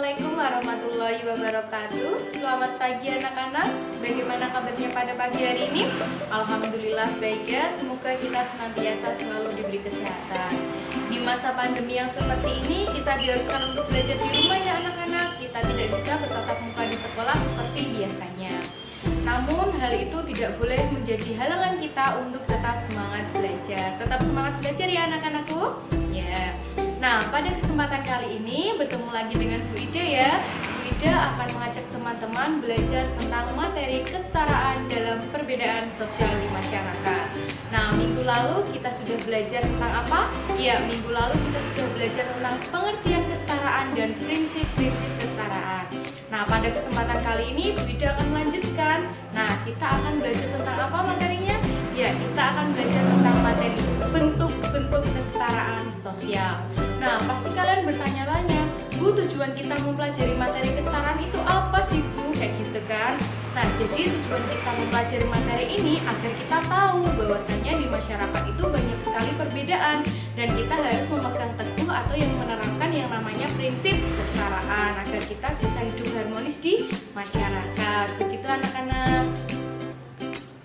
Assalamualaikum warahmatullahi wabarakatuh. Selamat pagi anak-anak. Bagaimana kabarnya pada pagi hari ini? Alhamdulillah baik ya. Semoga kita senantiasa selalu diberi kesehatan. Di masa pandemi yang seperti ini, kita diharuskan untuk belajar di rumah ya anak-anak. Kita tidak bisa bertatap muka di sekolah seperti biasanya. Namun hal itu tidak boleh menjadi halangan kita untuk tetap semangat belajar. Tetap semangat belajar ya anak-anakku. Ya. Nah, pada kesempatan kali ini bertemu lagi dengan Bu Ida ya. Bu Ida akan mengajak teman-teman belajar tentang materi kesetaraan dalam perbedaan sosial di masyarakat. Nah, minggu lalu kita sudah belajar tentang apa? Ya, minggu lalu kita sudah belajar tentang pengertian kesetaraan dan prinsip-prinsip kesetaraan. Nah, pada kesempatan kali ini Bu Ida akan melanjutkan. Nah, kita akan belajar tentang apa materinya? Ya, kita akan belajar tentang materi bentuk-bentuk kesetaraan sosial. Nah, pasti kalian bertanya-tanya, Bu, tujuan kita mempelajari materi kesetaraan itu apa sih, Bu? Kayak gitu kan? Nah, jadi tujuan kita mempelajari materi ini agar kita tahu bahwasanya di masyarakat itu banyak sekali perbedaan dan kita harus memegang teguh atau yang menerapkan yang namanya prinsip kesetaraan agar kita bisa hidup harmonis di masyarakat. Begitu anak-anak.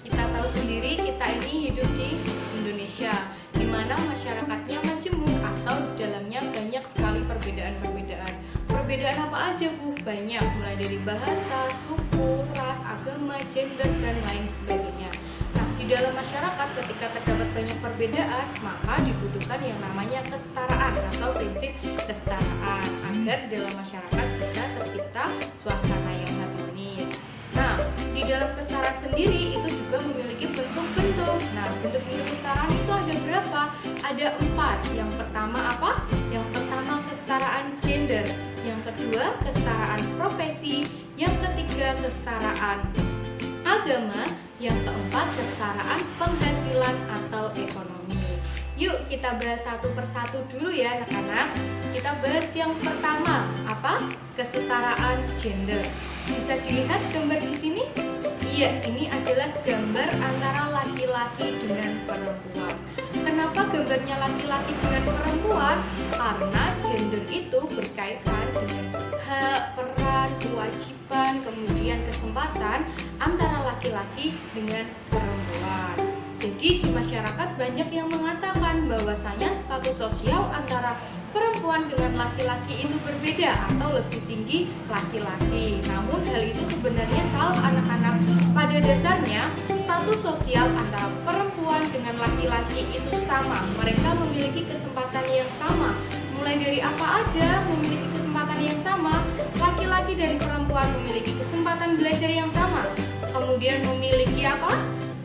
Kita tahu sendiri kita ini hidup di Indonesia, di mana masyarakatnya majemuk atau di dalamnya banyak sekali perbedaan-perbedaan. Perbedaan apa aja, Bu? Banyak, mulai dari bahasa, suku, ras, agama, gender, dan lain sebagainya. Nah, di dalam masyarakat ketika terdapat banyak perbedaan, maka dibutuhkan yang namanya kesetaraan atau prinsip kesetaraan agar di dalam masyarakat bisa tercipta suasana yang harmonis. Nah, di dalam kesetaraan sendiri itu juga memiliki bentuk-bentuk. Nah, bentuk-bentuk kesetaraan itu ada berapa? Ada 4. Yang pertama apa? Yang pertama kesetaraan gender. Yang kedua kesetaraan profesi. Yang ketiga kesetaraan agama. Yang keempat kesetaraan penghasilan atau ekonomi. Yuk kita bahas satu persatu dulu ya anak-anak. Kita bahas yang pertama apa? Kesetaraan gender. Bisa dilihat gambar di sini? Iya, ini adalah gambar antara laki-laki dengan perempuan. Kenapa gambarnya laki-laki dengan perempuan? Karena gender itu berkaitan dengan hak, peran, kewajiban, kemudian kesempatan antara laki-laki dengan perempuan. Jadi di masyarakat banyak yang mengatakan bahwasanya status sosial antara perempuan dengan laki-laki itu berbeda atau lebih tinggi laki-laki. Namun hal itu sebenarnya salah anak-anak. Pada dasarnya status sosial antara perempuan dengan laki-laki itu sama. Mereka memiliki kesempatan yang sama. Mulai dari apa aja memiliki kesempatan yang sama. Laki-laki dan perempuan memiliki kesempatan belajar yang sama. Kemudian memiliki apa?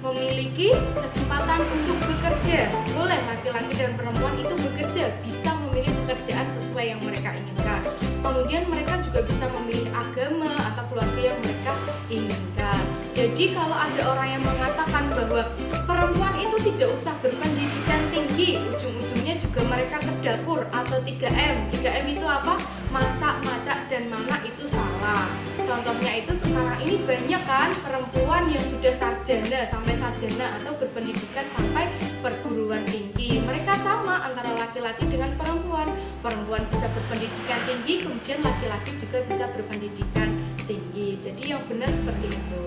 Memiliki kesempatan untuk bekerja. Boleh laki-laki dan perempuan itu bekerja, bisa memilih pekerjaan sesuai yang mereka inginkan. Kemudian mereka juga bisa memilih agama atau keluarga yang mereka inginkan. Jadi kalau ada orang yang mengatakan bahwa perempuan itu tidak usah berpendidikan tinggi, ujung-ujungnya juga mereka ke dapur atau 3M. 3M itu apa? Masak, macak, dan mana itu salah. Contohnya itu sekarang ini banyak kan perempuan yang sudah sarjana sampai sarjana atau berpendidikan sampai perguruan tinggi. Mereka sama antara laki-laki dengan perempuan. Perempuan bisa berpendidikan tinggi, kemudian laki-laki juga bisa berpendidikan tinggi. Jadi yang benar seperti itu.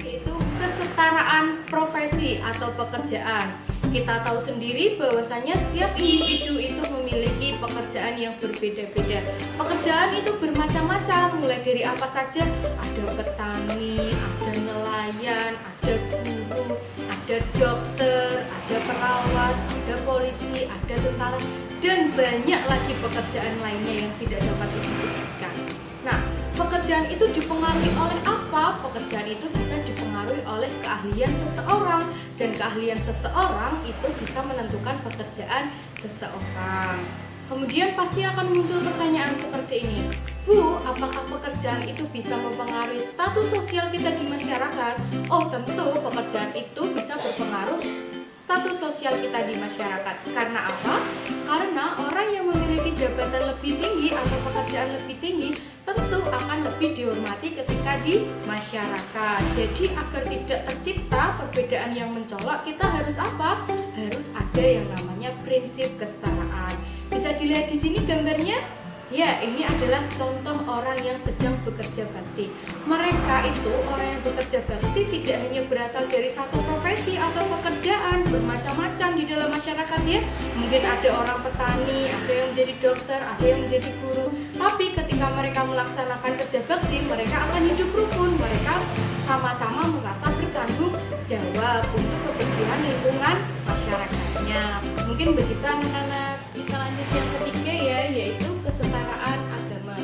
Yaitu kesetaraan profesi atau pekerjaan. Kita tahu sendiri bahwasanya setiap individu itu memiliki pekerjaan yang berbeda-beda. Pekerjaan itu bermacam-macam, mulai dari apa saja? Ada petani, ada nelayan, ada guru, ada dokter, ada perawat, ada polisi, ada tentara, dan banyak lagi pekerjaan lainnya yang tidak dapat disebutkan. Nah, pekerjaan itu dipengaruhi oleh apa? Pekerjaan itu bisa dipengaruhi oleh keahlian seseorang, dan keahlian seseorang itu bisa menentukan pekerjaan seseorang. Kemudian pasti akan muncul pertanyaan seperti ini, Bu, apakah pekerjaan itu bisa mempengaruhi status sosial kita di masyarakat? Oh, tentu pekerjaan itu bisa berpengaruh status sosial kita di masyarakat. Karena apa? Karena orang yang memiliki jabatan lebih tinggi atau pekerjaan lebih tinggi tentu akan lebih dihormati ketika di masyarakat. Jadi agar tidak tercipta perbedaan yang mencolok, kita harus apa? Harus ada yang namanya prinsip kesetaraan. Bisa dilihat di sini gambarnya? Ya, ini adalah contoh orang yang sedang bekerja bakti. Mereka itu orang yang bekerja bakti tidak hanya berasal dari satu profesi atau pekerjaan, bermacam-macam di dalam masyarakat ya. Mungkin ada orang petani, ada yang menjadi dokter, ada yang menjadi guru. Tapi ketika mereka melaksanakan kerja bakti, mereka akan hidup rukun. Mereka sama-sama merasa bertanggung jawab untuk kebersihan lingkungan masyarakatnya. Mungkin begitu anak-anak. Kita lanjut yang ketiga ya, yaitu kesetaraan agama.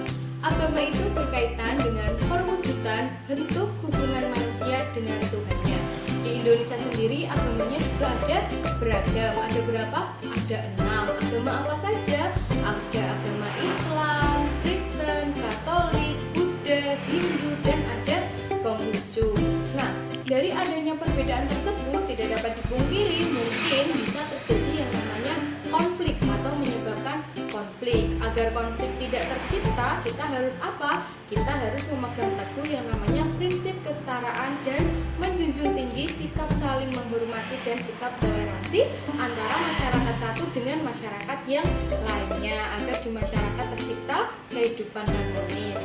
Agama itu berkaitan dengan perwujudan bentuk hubungan manusia dengan Tuhannya. Di Indonesia sendiri agamanya juga ada beragam. Ada berapa? Ada 6. Agama apa saja? Ada agama Islam, Kristen, Katolik, Buddha, Hindu, dan ada Konghucu. Nah, dari adanya perbedaan tersebut tidak dapat dipungkiri mungkin bisa terjadi yang namanya konflik atau menyebabkan konflik. Agar konflik tidak tercipta, kita harus apa? Kita harus memegang teguh yang namanya prinsip kesetaraan dan menjunjung tinggi sikap saling menghormati dan sikap toleransi antara masyarakat satu dengan masyarakat yang lainnya agar di masyarakat tercipta kehidupan harmonis.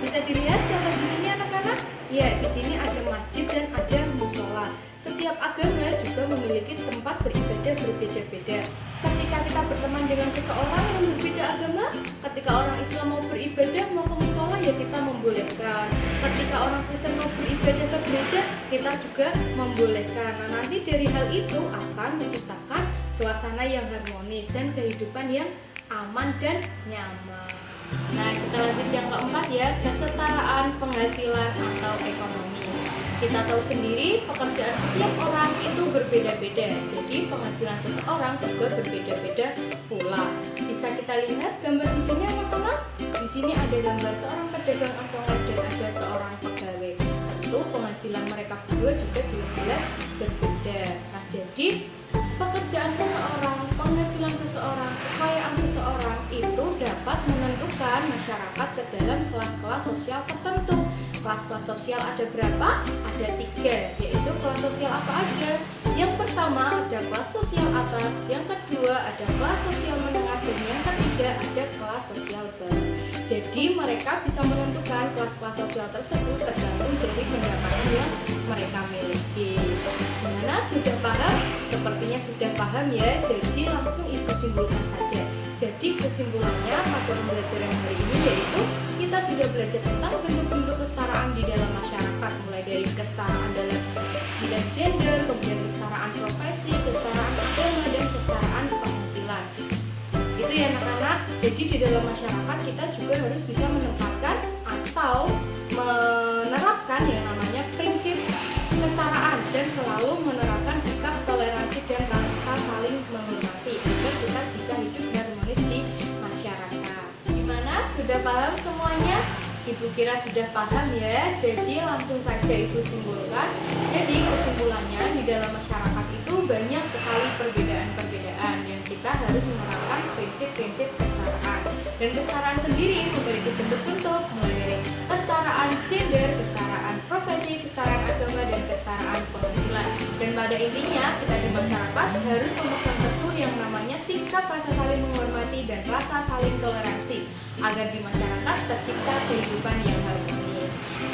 Bisa dilihat contoh di sini anak-anak? Ya, di sini ada masjid dan ada musola. Setiap agama juga memiliki tempat beribadah berbeda-beda. Ketika kita berteman dengan seseorang yang berbeda agama, ketika orang Islam mau beribadah, mau ke musola, ya kita membolehkan. Ketika orang Kristen mau beribadah ke gereja, kita juga membolehkan. Nah, nanti dari hal itu akan menciptakan suasana yang harmonis dan kehidupan yang aman dan nyaman. Nah, kita lanjut yang keempat ya, kesetaraan penghasilan atau ekonomi. Kita tahu sendiri pekerjaan setiap orang itu berbeda-beda. Jadi penghasilan seseorang juga berbeda-beda pula. Bisa kita lihat gambar di sini anak-anak? Di sini ada gambar seorang pedagang asongan dan ada seorang pegawai. Tentu penghasilan mereka berdua juga jelas berbeda. Nah, jadi pekerjaan seseorang, penghasilan seseorang, kekayaan seseorang itu dapat menentukan masyarakat ke dalam kelas-kelas sosial tertentu. Kelas-kelas sosial ada berapa? Ada 3, yaitu kelas sosial apa aja? Yang pertama ada kelas sosial atas, yang kedua ada kelas sosial menengah, dan yang ketiga ada kelas sosial bawah. Jadi mereka bisa menentukan kelas-kelas sosial tersebut tergantung dari pendapatan yang mereka miliki. Gimana? Sudah paham? Sepertinya sudah paham ya, jadi langsung ibu simpulkan saja. Jadi kesimpulannya pada pembelajaran hari ini yaitu kita sudah belajar tentang bentuk-bentuk kesetaraan di dalam masyarakat, mulai dari kesetaraan dalam bidang gender, kemudian kesetaraan profesi, kesetaraan agama, dan kesetaraan penghasilan. Itu ya anak-anak. Jadi di dalam masyarakat kita juga harus bisa menempatkan atau menerapkan yang namanya prinsip kesetaraan dan selalu menerapkan sikap toleransi dan rasa saling menghormati agar kita bisa hidup harmonis di masyarakat. Gimana? Sudah paham semuanya? Ibu kira sudah paham ya. Jadi langsung saja ibu simpulkan. Jadi kesimpulannya di dalam masyarakat itu banyak sekali perbedaan-perbedaan yang kita harus menerapkan prinsip-prinsip kesetaraan. Dan kesetaraan sendiri memiliki bentuk-bentuk mulai dari kesetaraan gender, kesetaraan profesi, kesetaraan agama, dan kesetaraan penghasilan. Dan pada intinya kita di masyarakat harus memegang teguh yang namanya sikap rasa saling menghormati dan rasa saling toleransi agar di masyarakat tercipta kehidupan yang harmonis.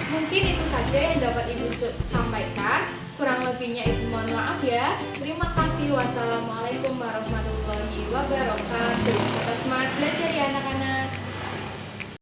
Mungkin itu saja yang dapat ibu sampaikan. Kurang lebihnya ibu mohon maaf ya. Terima kasih. Wassalamualaikum warahmatullahi wabarakatuh. Tetap semangat belajar ya anak-anak.